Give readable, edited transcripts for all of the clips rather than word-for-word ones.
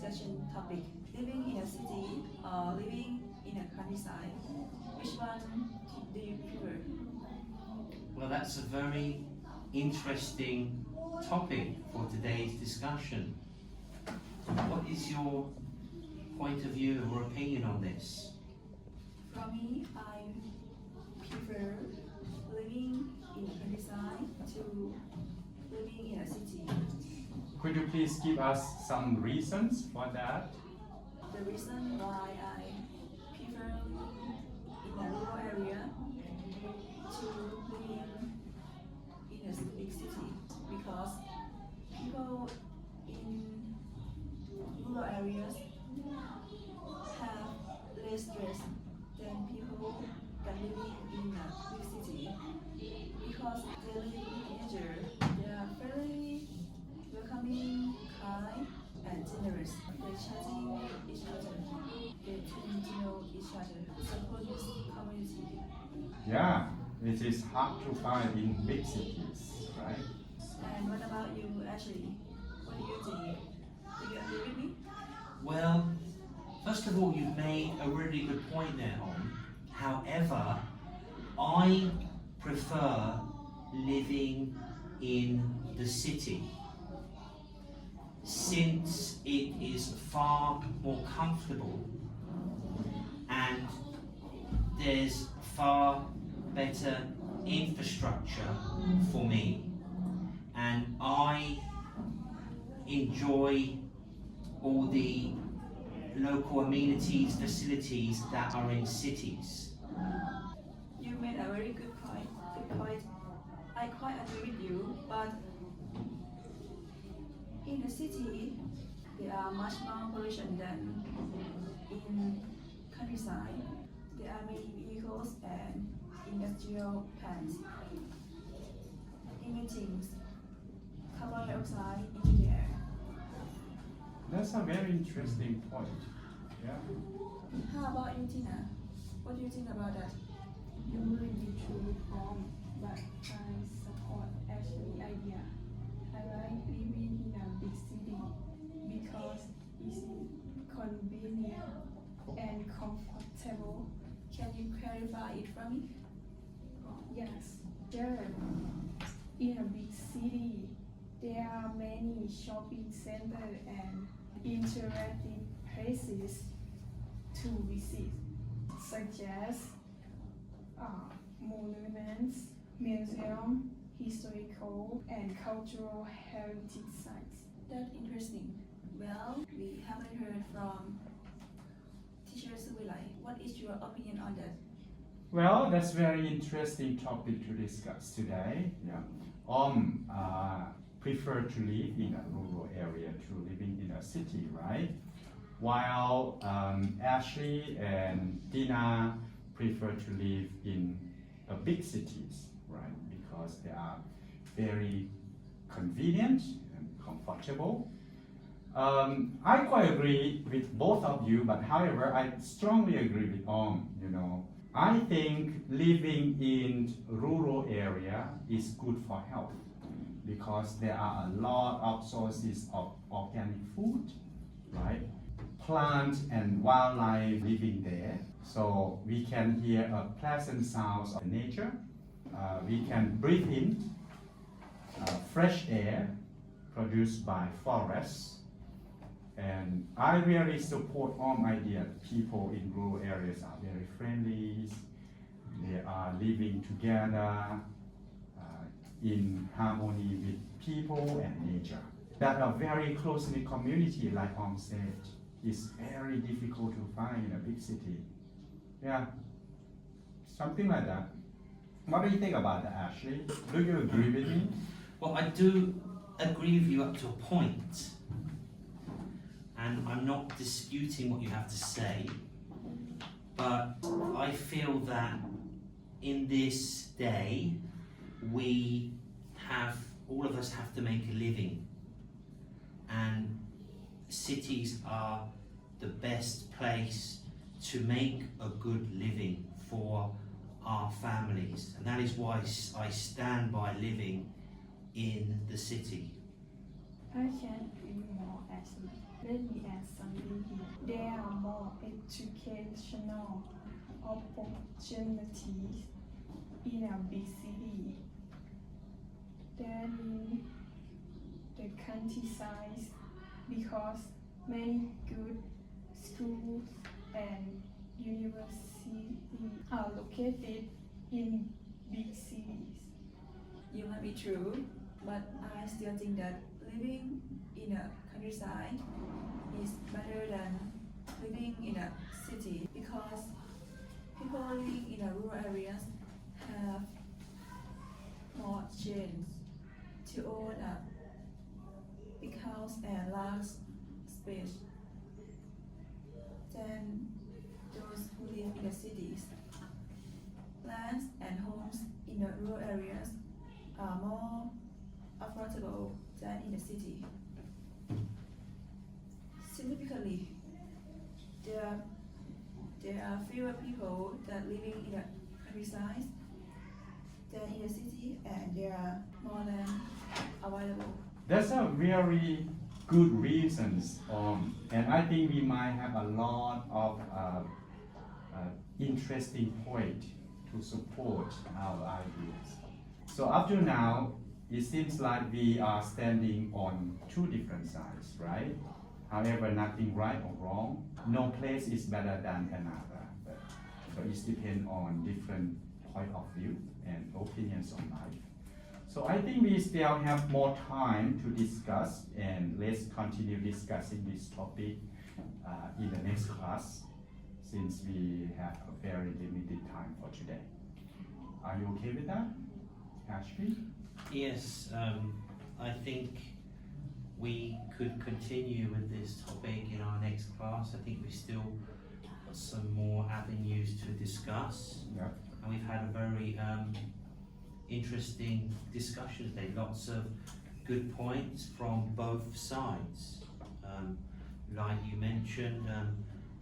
discussion topic: living in a city or living in a countryside. Which one do you prefer? Well, that's a very interesting topic for today's discussion. What is your point of view or opinion on this? For me, I prefer living in a countryside to living in a city. Could you please give us some reasons for that? The reason why I prefer living in a rural area to living in a big city, because people in rural areas have less stress than people that living in a big city, because they live in nature. They are very welcoming, kind, and generous. They chatting each other. They tend to know each other. Support this community. Yeah, it is hard to find in big cities, right? And what about you, Ashley? What do you think? Do you agree with me? Well, first of all, you've made a really good point there, Om. However, I prefer living in the city, since it is far more comfortable and there's far better infrastructure for me, and I enjoy all the local amenities, facilities that are in cities. You made a very good point. Good point. I quite agree with you, but in the city, there are much more pollution than in countryside. There are many vehicles and industrial plants emitting carbon dioxide into the air. That's a very interesting point. Yeah. How about you, Tina? What do you think about that? You may be true, but I support Ashley's idea. I like living in a big city because it's convenient and comfortable. Can you clarify it for me? Yes, in a big city, there are many shopping centers and interactive places to visit, such as monuments, museums, historical and cultural heritage sites. That's interesting. Well, we haven't heard from Teacher Suvilai. What is your opinion on that? Well, that's very interesting topic to discuss today. Yeah. Prefer to live in a rural area to living in a city, right? While Ashley and Tina prefer to live in big cities, right? Because they are very convenient and comfortable. I quite agree with both of you, but however, I strongly agree with I think living in rural area is good for health because there are a lot of sources of organic food, right? Plant and wildlife living there, so we can hear a pleasant sounds of nature. We can breathe in fresh air produced by forests. And I really support all idea. People in rural areas are very friendly. They are living together in harmony with people and nature. That a very close-knit community, like Om said, is very difficult to find in a big city. Yeah, something like that. What do you think about that, Ashley? Do you agree with me? Well, I do agree with you up to a point, and I'm not disputing what you have to say, but I feel that in this day, all of us have to make a living, and cities are the best place to make a good living for our families, and that is why I stand by living in the city. I can't agree more, Ashley. Let me add something here. There are more educational opportunities in a big city than in the countryside because many good schools and universities are located in big cities. You might be true, but I still think that living in a countryside is better than living in a city because people living in a rural areas have more chance to own a big house and large space than those who live in the cities. Lands and homes in the rural areas are more affordable than in the city. Significantly, there are fewer people that living in the countryside than in the city, and there are more land available. That's a very good reasons, and I think we might have a lot of interesting point to support our ideas. So up to now, it seems like we are standing on two different sides, right? However, nothing right or wrong. No place is better than another. So it depends on different point of view and opinions on life. So I think we still have more time to discuss, and let's continue discussing this topic in the next class, since we have a very limited time for today. Are you okay with that, Ashley? Yes, I think we could continue with this topic in our next class. I think we still got some more avenues to discuss. Yeah. And we've had a very interesting discussion today. Lots of good points from both sides. Like you mentioned,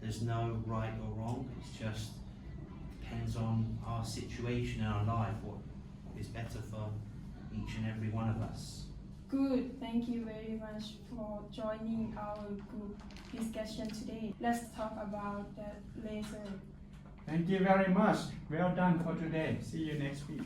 there's no right or wrong. It's just depends on our situation in our life, what is better for each and every one of us. Good, thank you very much for joining our group discussion today. Let's talk about that later. Thank you very much. Well done for today. See you next week.